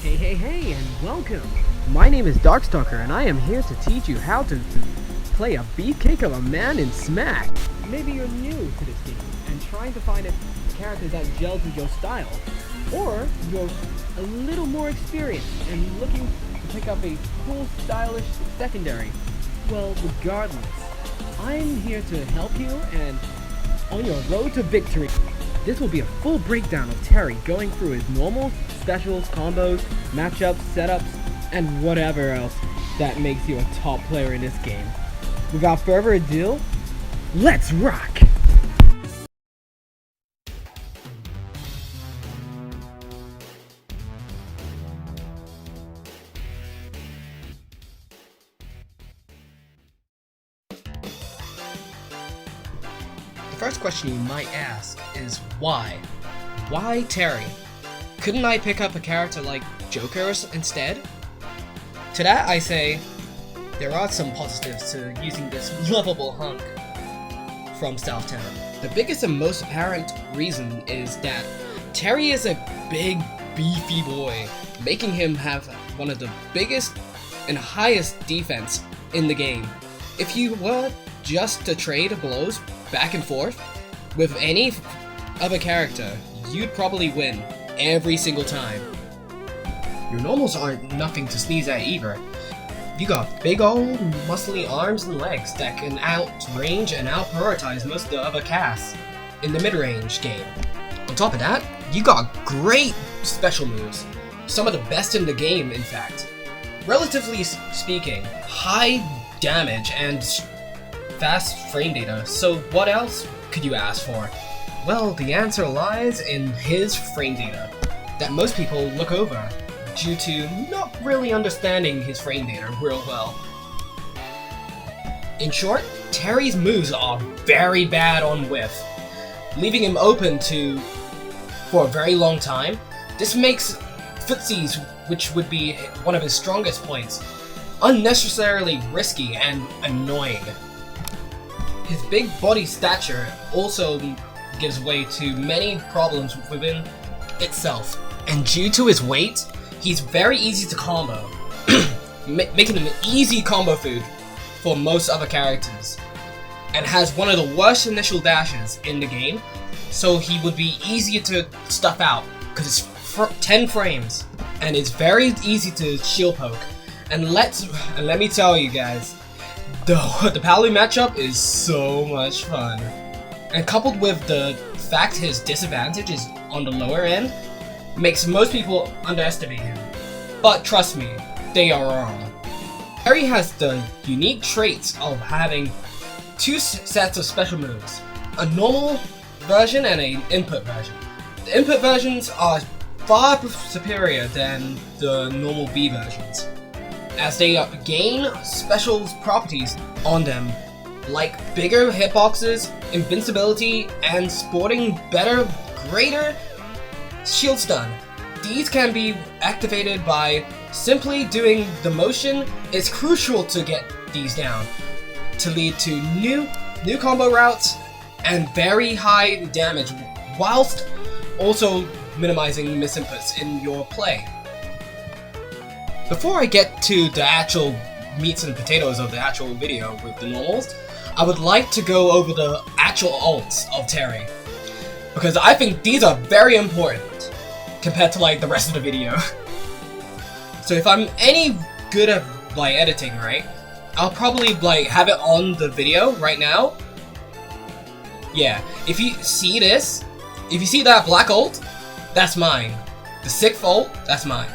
Hey, and welcome! My name is Darkstalker, and I am here to teach you how to play a beefcake of a man in Smash. Maybe you're new to this game, and trying to find a character that gels with your style. Or you're a little more experienced, and looking to pick up a cool, stylish secondary. Well, regardless, I'm here to help you, and on your road to victory. This will be a full breakdown of Terry going through his normals, specials, combos, matchups, setups, and whatever else that makes you a top player in this game. Without further ado, let's rock! The first question you might ask is why? Why Terry? Couldn't I pick up a character like Joker instead? To that I say, there are some positives to using this lovable hunk from Southtown. The biggest and most apparent reason is that Terry is a big, beefy boy, making him have one of the biggest and highest defense in the game. If you were just to trade blows back and forth with any other character, you'd probably win every single time. Your normals aren't nothing to sneeze at either. You got big old muscly arms and legs that can outrange and out-prioritize most of the other casts in the mid-range game. On top of that, you got great special moves, some of the best in the game in fact. Relatively speaking, high damage and fast frame data, so what else could you ask for? Well, the answer lies in his frame data, that most people look over, due to not really understanding his frame data real well. In short, Terry's moves are very bad on whiff, leaving him open for a very long time. This makes footsies, which would be one of his strongest points, unnecessarily risky and annoying. His big body stature also gives way to many problems within itself, and due to his weight, he's very easy to combo, making him an easy combo food for most other characters, and has one of the worst initial dashes in the game, so he would be easier to stuff out, because it's 10 frames, and it's very easy to shield poke, and let me tell you guys, the Pally matchup is so much fun. And coupled with the fact his disadvantage is on the lower end, makes most people underestimate him. But trust me, they are wrong. Terry has the unique traits of having two sets of special moves, a normal version and an input version. The input versions are far superior than the normal B versions, as they gain special properties on them, like bigger hitboxes, invincibility, and sporting greater shield stun. These can be activated by simply doing the motion. It's crucial to get these down, to lead to new combo routes and very high damage, whilst also minimizing misinputs in your play. Before I get to the actual meats and potatoes of the actual video with the normals, I would like to go over the actual ults of Terry, because I think these are very important compared to like the rest of the video. So if I'm any good at like editing, right, I'll probably like have it on the video right now. Yeah, if you see this, if you see that black ult, that's mine. The 6th ult, that's mine.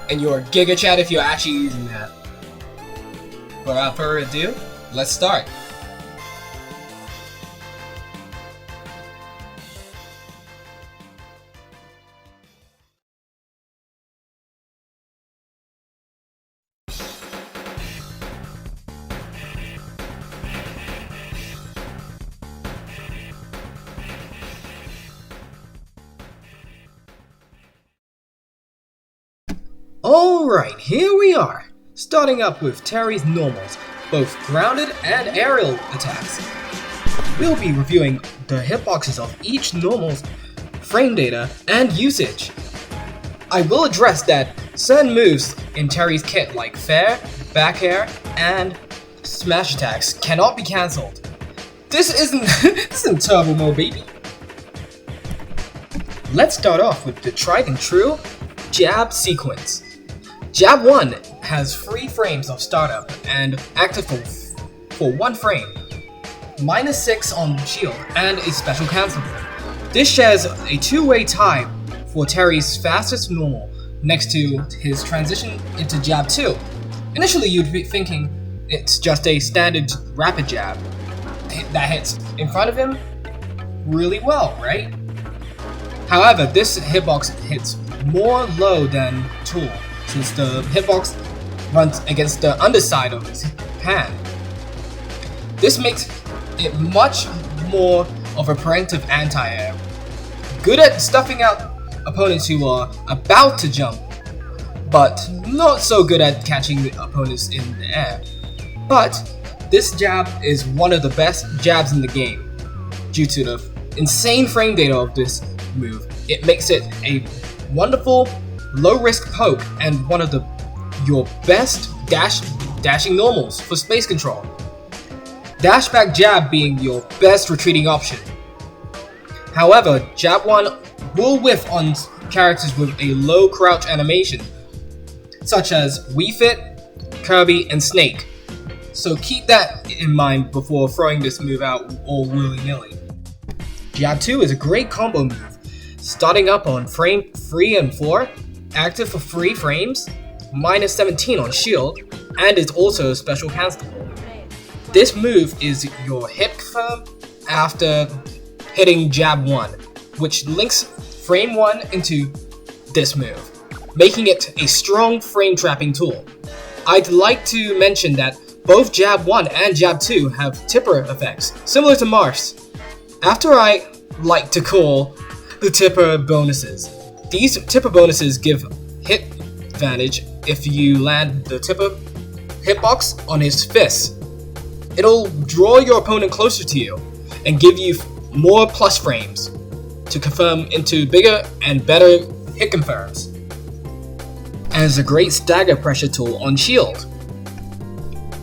And your Giga Chat if you're actually using that. Without further ado, let's start. Alright, here we are, starting up with Terry's normals, both grounded and aerial attacks. We'll be reviewing the hitboxes of each normal's frame data and usage. I will address that certain moves in Terry's kit like fair, back air, and smash attacks cannot be cancelled. This isn't turbo mode, baby. Let's start off with the tried and true jab sequence. Jab 1 has 3 frames of startup and active for 1 frame, -6 on shield, and is special cancelable. This shares a 2-way tie for Terry's fastest normal next to his transition into jab 2. Initially you'd be thinking it's just a standard rapid jab that hits in front of him really well, right? However, this hitbox hits more low than tool, since the hitbox runs against the underside of his hand. This makes it much more of a preemptive anti-air, good at stuffing out opponents who are about to jump, but not so good at catching the opponents in the air. But this jab is one of the best jabs in the game. Due to the insane frame data of this move, it makes it a wonderful low-risk poke and one of your best dashing normals for space control. Dash back jab being your best retreating option. However, jab 1 will whiff on characters with a low crouch animation, such as Wii Fit, Kirby, and Snake. So keep that in mind before throwing this move out all willy-nilly. Jab 2 is a great combo move, starting up on frame 3 and 4, active for 3 frames, -17 on shield, and is also special cancelable. This move is your hit confirm after hitting jab 1, which links frame 1 into this move, making it a strong frame trapping tool. I'd like to mention that both jab 1 and jab 2 have tipper effects, similar to Mars. After I like to call the tipper bonuses. These tipper bonuses give hit advantage if you land the tipper hitbox on his fist. It'll draw your opponent closer to you and give you more plus frames to confirm into bigger and better hit confirms. And it's a great stagger pressure tool on shield.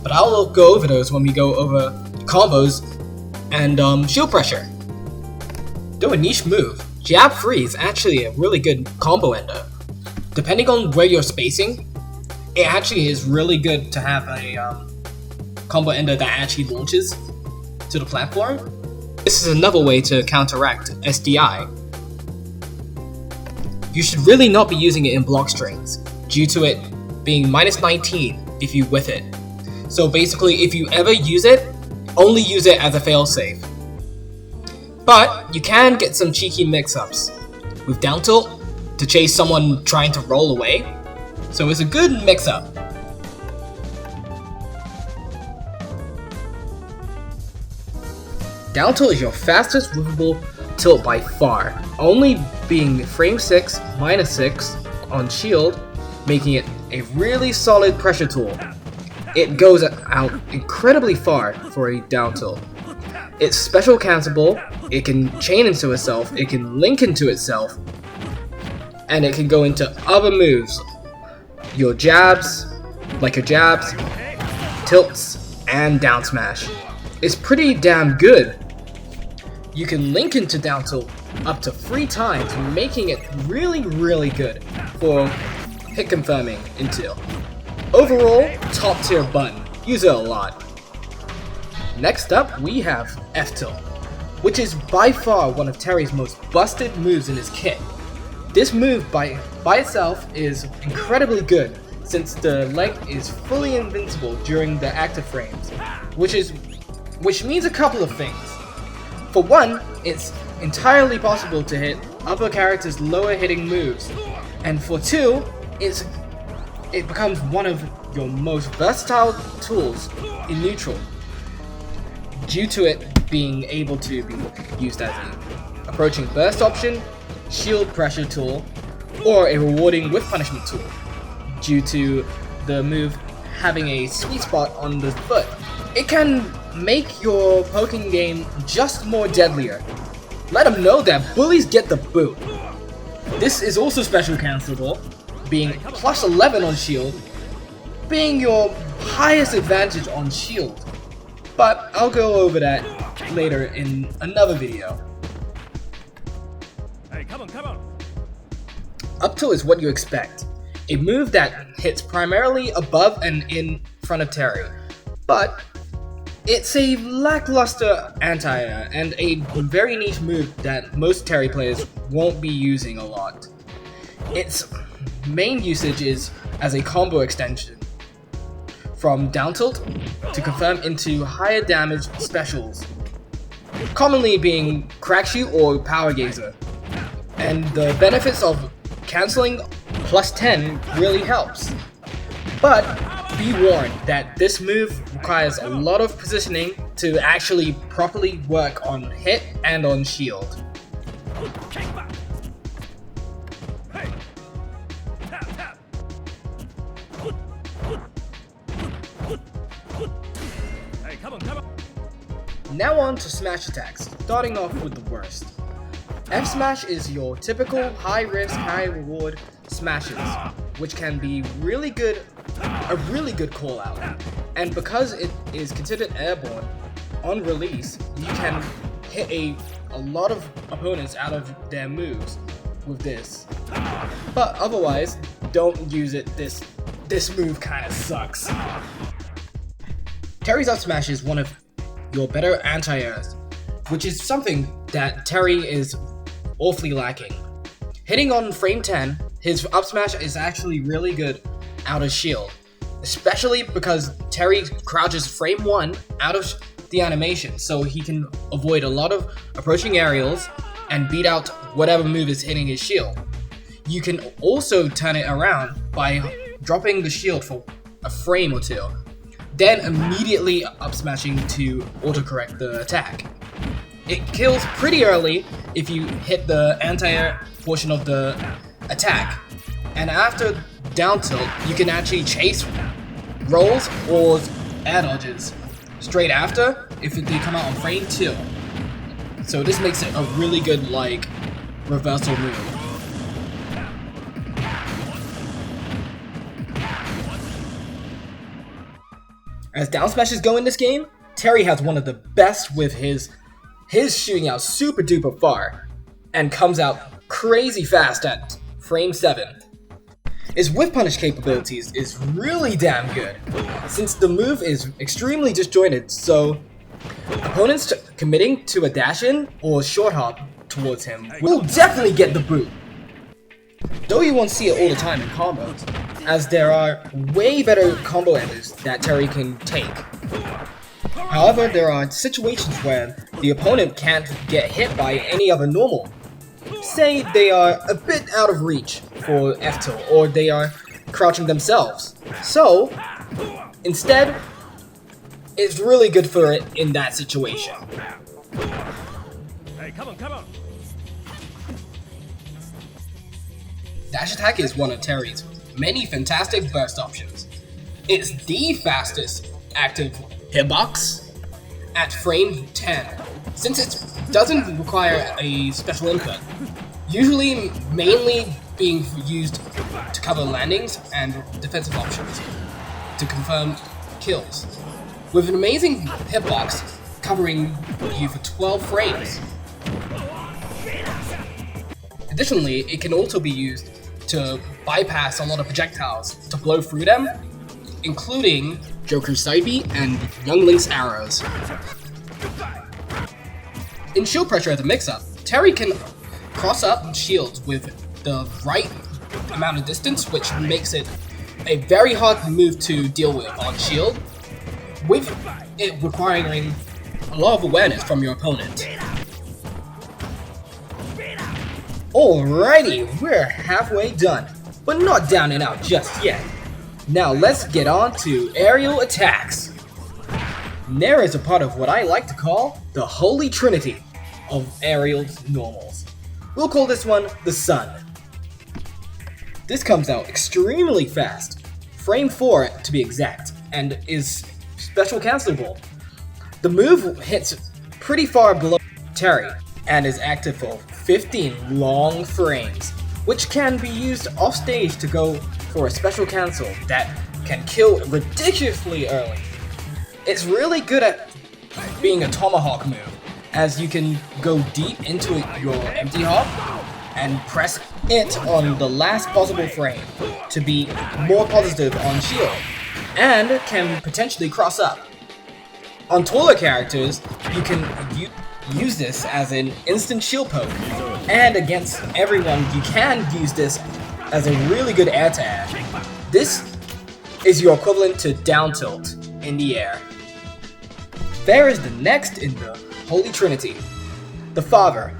But I'll go over those when we go over combos and shield pressure. Though a niche move, jab 3 is actually a really good combo ender. Depending on where you're spacing, it actually is really good to have a combo ender that actually launches to the platform. This is another way to counteract SDI. You should really not be using it in block strings, due to it being -19 if you whiff it. So basically, if you ever use it, only use it as a failsafe. But you can get some cheeky mix-ups with down tilt to chase someone trying to roll away, so it's a good mix-up. Down tilt is your fastest movable tilt by far, only being frame 6 -6 on shield, making it a really solid pressure tool. It goes out incredibly far for a down tilt. It's special cancelable, it can chain into itself, it can link into itself, and it can go into other moves. Your jabs, tilts, and down smash. It's pretty damn good. You can link into down tilt up to 3 times, making it really good for hit confirming into. Overall, top tier button. Use it a lot. Next up, we have Ftilt, which is by far one of Terry's most busted moves in his kit. This move by itself is incredibly good, since the leg is fully invincible during the active frames, which means a couple of things. For one, it's entirely possible to hit other characters' lower hitting moves, and for two, it becomes one of your most versatile tools in neutral, due to it being able to be used as an approaching burst option, shield pressure tool, or a rewarding whiff punishment tool, due to the move having a sweet spot on the foot. It can make your poking game just more deadlier. Let them know that bullies get the boot. This is also special cancelable, being plus 11 on shield, being your highest advantage on shield. But I'll go over that later in another video. Hey, come on. Uptilt is what you expect. A move that hits primarily above and in front of Terry. But it's a lackluster anti-air and a very niche move that most Terry players won't be using a lot. Its main usage is as a combo extension, from down tilt to confirm into higher damage specials, commonly being crack shoot or power gazer. And the benefits of cancelling plus 10 really helps. But be warned that this move requires a lot of positioning to actually properly work on hit and on shield. Hey, come on. Now on to smash attacks, starting off with the worst. Fsmash is your typical high risk, high reward smashes, which can be a really good call out. And because it is considered airborne, on release, you can hit a lot of opponents out of their moves with this. But otherwise, don't use it. This move kinda sucks. Terry's Upsmash is one of your better anti-airs, which is something that Terry is awfully lacking. Hitting on frame 10, his Upsmash is actually really good out of shield, especially because Terry crouches frame 1 out of the animation, so he can avoid a lot of approaching aerials and beat out whatever move is hitting his shield. You can also turn it around by dropping the shield for a frame or two, then immediately up smashing to autocorrect the attack. It kills pretty early if you hit the anti-air portion of the attack, and after down tilt, you can actually chase rolls or air dodges straight after if they come out on frame 2. So this makes it a really good reversal move. As down smashes go in this game, Terry has one of the best with his shooting out super duper far and comes out crazy fast at frame 7. His whiff punish capabilities is really damn good, since the move is extremely disjointed, so opponents committing to a dash in or short hop towards him will definitely get the boot. Though you won't see it all the time in combos, as there are way better combo enders that Terry can take. However, there are situations where the opponent can't get hit by any other normal. Say they are a bit out of reach for Ftilt, or they are crouching themselves. So, instead, it's really good for it in that situation. Hey, come on. Dash attack is one of Terry's many fantastic burst options. It's the fastest active hitbox at frame 10, since it doesn't require a special input, usually mainly being used to cover landings and defensive options to confirm kills, with an amazing hitbox covering you for 12 frames. Additionally, it can also be used to bypass a lot of projectiles to blow through them, including Joker's side B and Young Link's arrows. In shield pressure as a mix-up, Terry can cross up shields with the right amount of distance, which makes it a very hard move to deal with on shield, with it requiring a lot of awareness from your opponent. Alrighty, we're halfway done, but not down and out just yet. Now let's get on to aerial attacks. Nair is a part of what I like to call the holy trinity of aerial normals. We'll call this one the Sun. This comes out extremely fast, frame 4 to be exact, and is special cancelable. The move hits pretty far below Terry and is active for 15 long frames, which can be used off stage to go for a special cancel that can kill ridiculously early. It's really good at being a tomahawk move, as you can go deep into your empty hop and press it on the last possible frame to be more positive on shield, and can potentially cross up. On taller characters, you can use this as an instant shield poke, and against everyone you can use this as a really good air to air. This is your equivalent to down tilt in the air. There is the next in the Holy Trinity, the Father.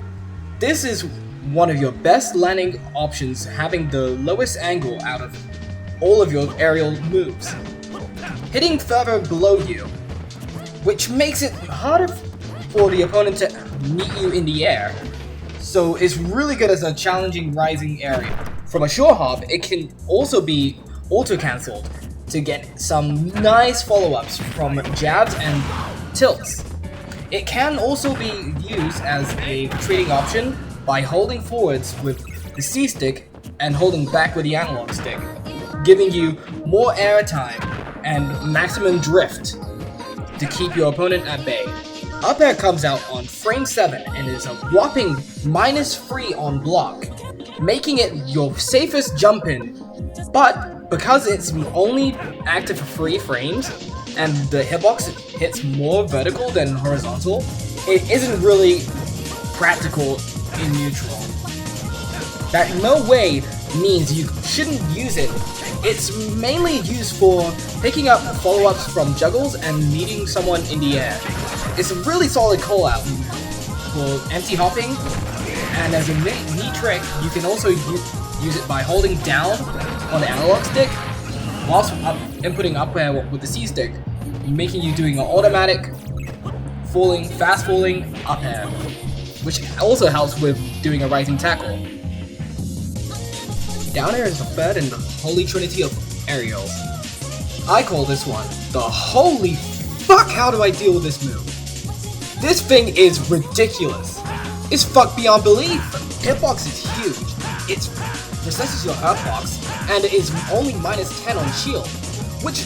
This is one of your best landing options, having the lowest angle out of all of your aerial moves, hitting further below you, which makes it harder for the opponent to meet you in the air. So it's really good as a challenging rising area. From a short hop, it can also be auto-cancelled to get some nice follow-ups from jabs and tilts. It can also be used as a trading option by holding forwards with the C stick and holding back with the analog stick, giving you more air time and maximum drift to keep your opponent at bay. Upair comes out on frame 7 and is a whopping -3 on block, making it your safest jump in, but because it's only active for 3 frames and the hitbox hits more vertical than horizontal, it isn't really practical in neutral. That no way means you shouldn't use it. It's mainly used for picking up follow-ups from juggles and meeting someone in the air. It's a really solid call-out for empty hopping, and as a neat trick, you can also use it by holding down on the analog stick whilst inputting up air with the C stick, making you doing an automatic falling, fast falling up air, which also helps with doing a rising tackle. Down air is the third in the Holy Trinity of aerials. I call this one the holy fuck, how do I deal with this move? This thing is ridiculous. It's fucked beyond belief. Hitbox is huge. It recesses your hitbox and it is only -10 on shield, which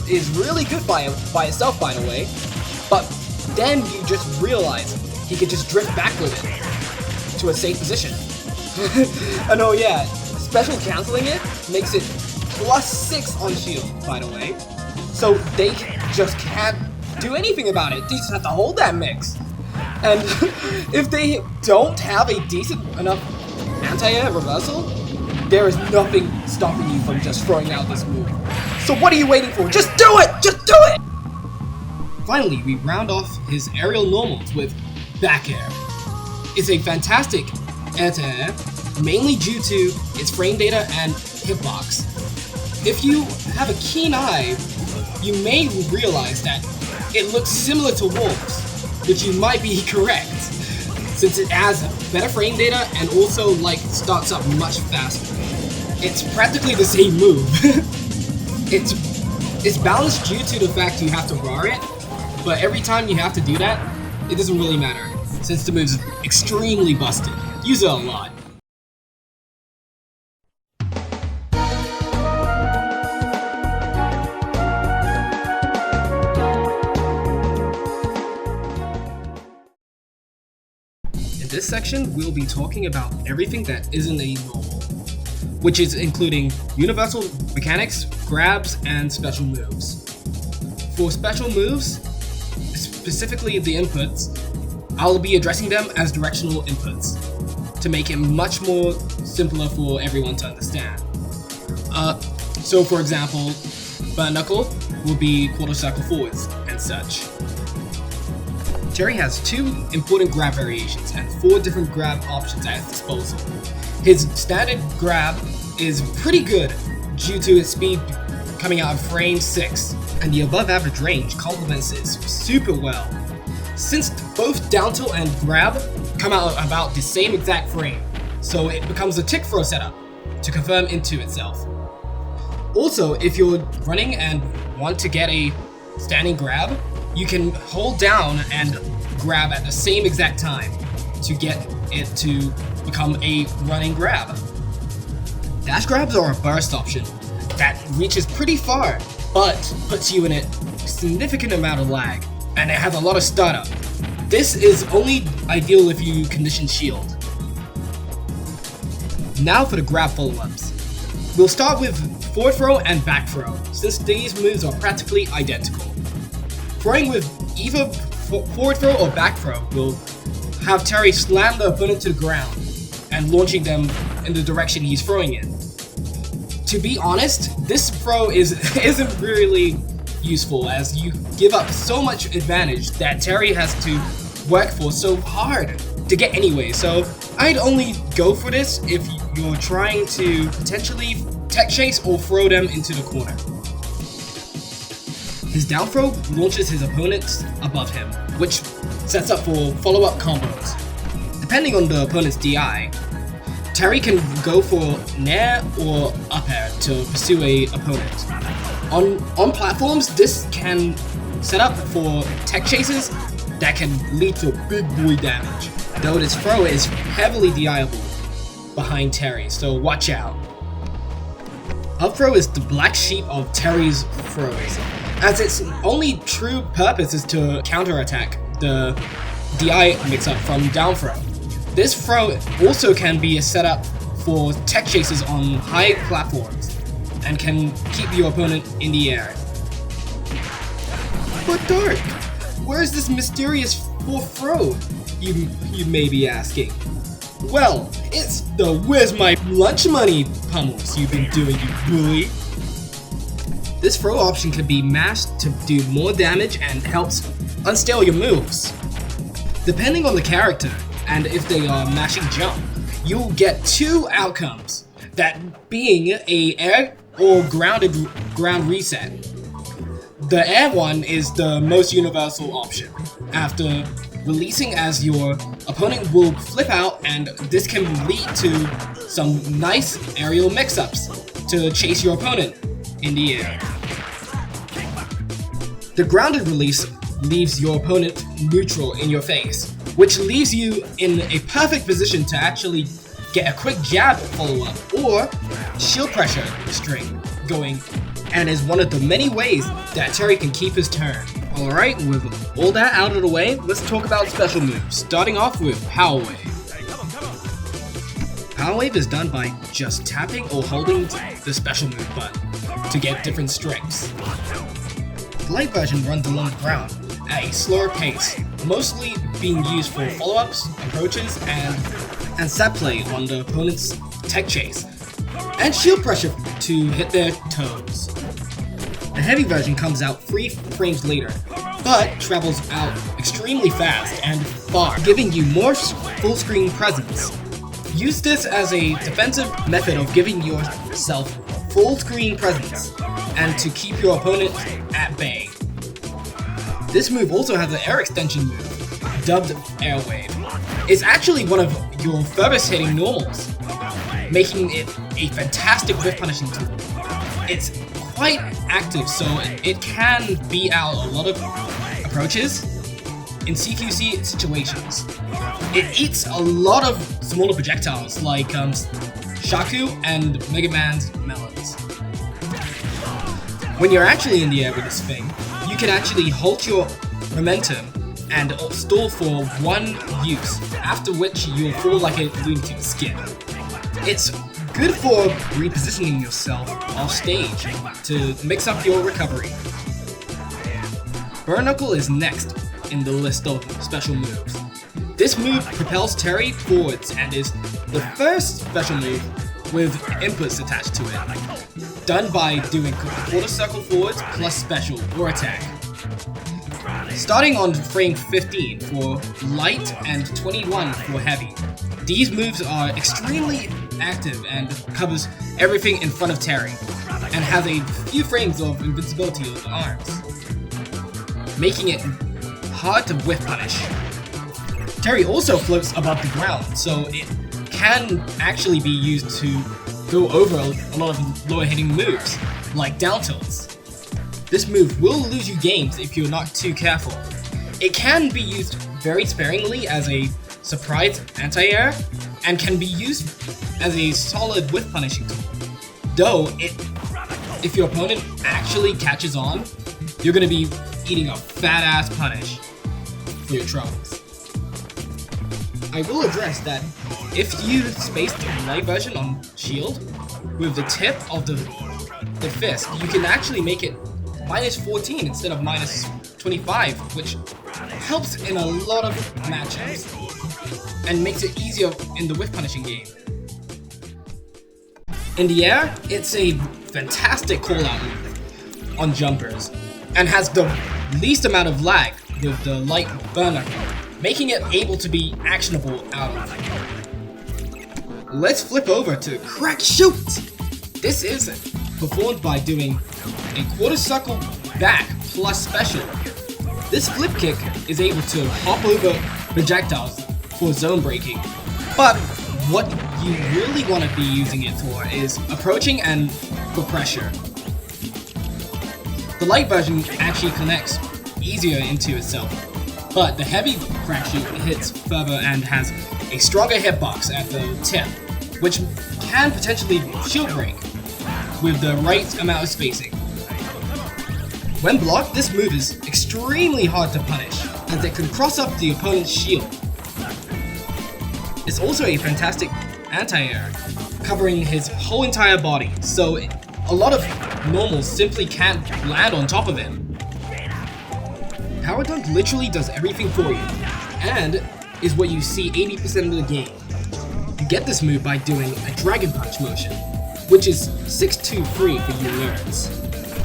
is really good by itself, by the way. But then you just realize he could just drift back with it to a safe position. And oh yeah, special canceling it makes it +6 on shield, by the way. So they just can't do anything about it. They just have to hold that mix. And if they don't have a decent enough anti-air reversal, there is nothing stopping you from just throwing out this move. So what are you waiting for? Just do it! Just do it! Finally, we round off his aerial normals with back air. It's a fantastic anti-air, mainly due to its frame data and hitbox. If you have a keen eye, you may realize that it looks similar to Wolves, which you might be correct, since it has better frame data and also starts up much faster. It's practically the same move. It's balanced due to the fact you have to RAR it, but every time you have to do that, it doesn't really matter, since the move's extremely busted. Use it a lot. In this section, we'll be talking about everything that isn't a normal, which is including universal mechanics, grabs, and special moves. For special moves, specifically the inputs, I'll be addressing them as directional inputs to make it much more simpler for everyone to understand. So for example, Burn Knuckle will be quarter circle forwards and such. Terry has 2 important grab variations and 4 different grab options at his disposal. His standard grab is pretty good due to its speed coming out of frame 6, and the above average range complements it super well. Since both down tilt and grab come out about the same exact frame, so it becomes a tick throw setup to confirm into itself. Also, if you're running and want to get a standing grab, you can hold down and grab at the same exact time to get it to become a running grab. Dash grabs are a burst option that reaches pretty far, but puts you in a significant amount of lag, and it has a lot of startup. This is only ideal if you condition shield. Now for the grab follow-ups. We'll start with forward throw and back throw, since these moves are practically identical. Throwing with either forward throw or back throw will have Terry slam the opponent to the ground and launching them in the direction he's throwing in. To be honest, this throw isn't really useful, as you give up so much advantage that Terry has to work for so hard to get anyway, so I'd only go for this if you're trying to potentially tech chase or throw them into the corner. His down throw launches his opponents above him, which sets up for follow-up combos. Depending on the opponent's DI, Terry can go for Nair or Upair to pursue a opponent. On platforms, this can set up for tech chases that can lead to big boy damage, though this throw is heavily DIable behind Terry, so watch out. Upthrow is the black sheep of Terry's throws, as its only true purpose is to counterattack the DI mix-up from down throw. This throw also can be a setup for tech chases on high platforms, and can keep your opponent in the air. But Dark, where's this mysterious fourth throw, you may be asking? Well, it's the "where's my lunch money" pummels you've been doing, you bully. This throw option can be mashed to do more damage and helps unstale your moves. Depending on the character, and if they are mashing jump, you'll get two outcomes, that being a air or ground reset. The air one is the most universal option. After releasing, as your opponent will flip out, and this can lead to some nice aerial mix-ups to chase your opponent in the air. The grounded release leaves your opponent neutral in your face, which leaves you in a perfect position to actually get a quick jab follow-up or shield pressure string going, and is one of the many ways that Terry can keep his turn. Alright, with all that out of the way, let's talk about special moves, starting off with Power Wave. Power Wave is done by just tapping or holding the special move button to get different strengths. The light version runs along the ground at a slower pace, mostly being used for follow-ups, approaches, and set play on the opponent's tech chase, and shield pressure to hit their toes. The heavy version comes out 3 frames later, but travels out extremely fast and far, giving you more full screen presence. Use this as a defensive method of giving yourself full screen presence, and to keep your opponent at bay. This move also has an air extension move, dubbed Air Wave. It's actually one of your furthest hitting normals, making it a fantastic whiff punishing tool. It's quite active, so it can beat out a lot of approaches in CQC situations. It eats a lot of smaller projectiles like Shaku and Mega Man's melons. When you're actually in the air with this thing, you can actually halt your momentum and stall for 1 use, after which you'll fall like a Looney Tunes skid. It's good for repositioning yourself off stage to mix up your recovery. Burn Knuckle is next in the list of special moves. This move propels Terry forwards and is the first special move with inputs attached to it, done by doing quarter circle forwards plus special or attack. Starting on frame 15 for light and 21 for heavy. These moves are extremely active and covers everything in front of Terry, and has a few frames of invincibility of the arms, making it hard to whiff punish. Terry also floats above the ground, so it can actually be used to go over a lot of lower hitting moves, like down tilts. This move will lose you games if you're not too careful. It can be used very sparingly as a surprise anti-air, and can be used as a solid whiff punishing tool. Though, if your opponent actually catches on, you're gonna be eating a fat ass punish for your troubles. I will address that if you space the light version on shield with the tip of the fist, you can actually make it -14 instead of -25, which helps in a lot of matchups and makes it easier in the whiff punishing game. In the air, it's a fantastic call-out move on jumpers and has the least amount of lag with the light burner, making it able to be actionable out of. Let's flip over to crack shoot! This is performed by doing a quarter circle back plus special. This flip kick is able to hop over projectiles for zone breaking, but what you really want to be using it for is approaching and for pressure. The light version actually connects easier into itself, but the heavy crack shoot hits further and has a stronger hitbox at the tip, which can potentially shield break with the right amount of spacing. When blocked, this move is extremely hard to punish, as it can cross up the opponent's shield. It's also a fantastic anti-air, covering his whole entire body, so a lot of normals simply can't land on top of him. Power Dunk literally does everything for you, and is what you see 80% of the game. You get this move by doing a Dragon Punch motion, which is 6-2-3 for you nerds.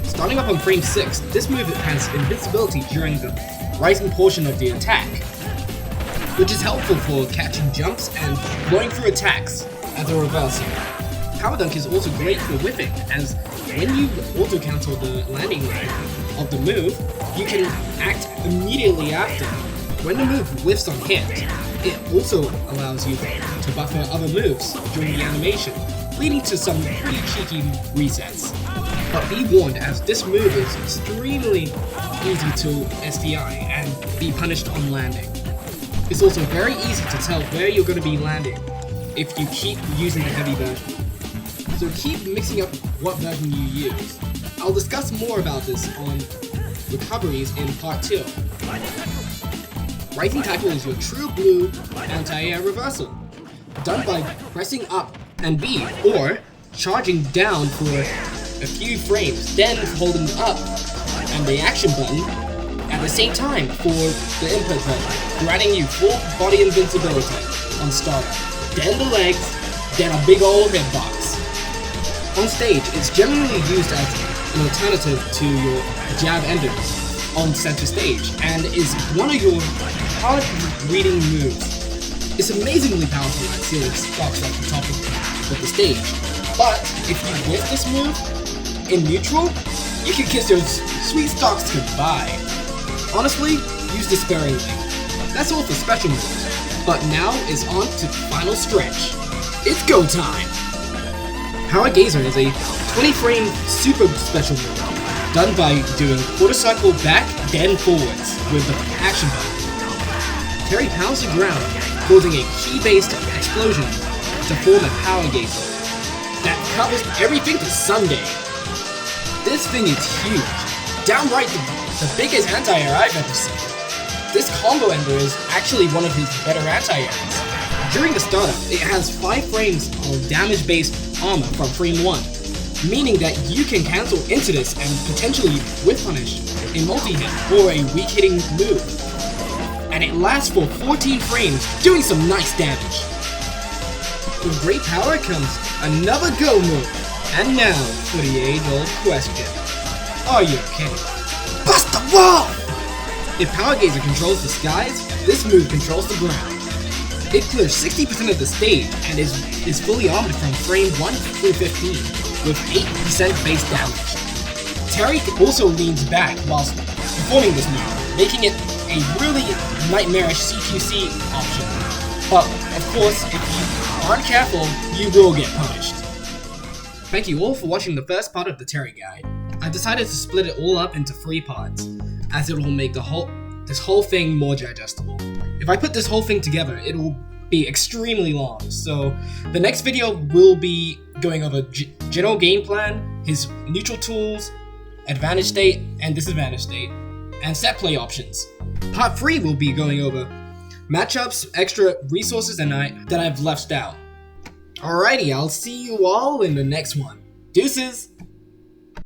Starting up on frame 6, this move has invincibility during the rising portion of the attack, which is helpful for catching jumps and blowing through attacks as a reversal. Power Dunk is also great for whipping, as when you auto-cancel the landing lag of the move, you can act immediately after. When the move whiffs on hit, it also allows you to buffer other moves during the animation, leading to some pretty cheeky resets. But be warned, as this move is extremely easy to SDI and be punished on landing. It's also very easy to tell where you're going to be landing if you keep using the heavy version. So keep mixing up what version you use. I'll discuss more about this on recoveries in part 2. Rising Tackle is your true blue anti-air reversal, done by pressing up and B, or charging down for a few frames, then holding up and the action button at the same time for the input button, granting you full body invincibility on startup, then the legs, then a big old hitbox. On stage, it's generally used as an alternative to your jab enders on center stage, and is one of your hard reading moves. It's amazingly powerful at sealing stocks at the top of the stage, but if you whiff this move in neutral, you can kiss your sweet stocks goodbye. Honestly, use this sparingly. That's all for special moves, but now is on to the final stretch. It's go time! Power Gazer is a 20-frame super special move, done by doing quarter circle back, then forwards with the action button. Terry pounds the ground, causing a key-based explosion to form a Power Gazer that covers everything to Sunday. This thing is huge, downright the biggest anti-air I've ever seen. This combo ender is actually one of his better anti-airs. During the startup, it has 5 frames of damage-based armor from frame 1, meaning that you can cancel into this and potentially whiff punish a multi-hit or a weak-hitting move. And it lasts for 14 frames, doing some nice damage. With great power comes another go move. And now for the age-old question. Are you kidding? Bust the wall! If Power Gazer controls the skies, this move controls the ground. It clears 60% of the stage and is fully armored from frame 1 through 15, with 8% base damage. Terry also leans back whilst performing this move, making it a really nightmarish CQC option. But, of course, if you aren't careful, you will get punished. Thank you all for watching the first part of the Terry guide. I decided to split it all up into 3 parts, as it will make this whole thing more digestible. If I put this whole thing together, it will be extremely long. So the next video will be going over general game plan, his neutral tools, advantage state and disadvantage state, and set play options. Part 3 will be going over matchups, extra resources that I've left out. Alrighty, I'll see you all in the next one. Deuces!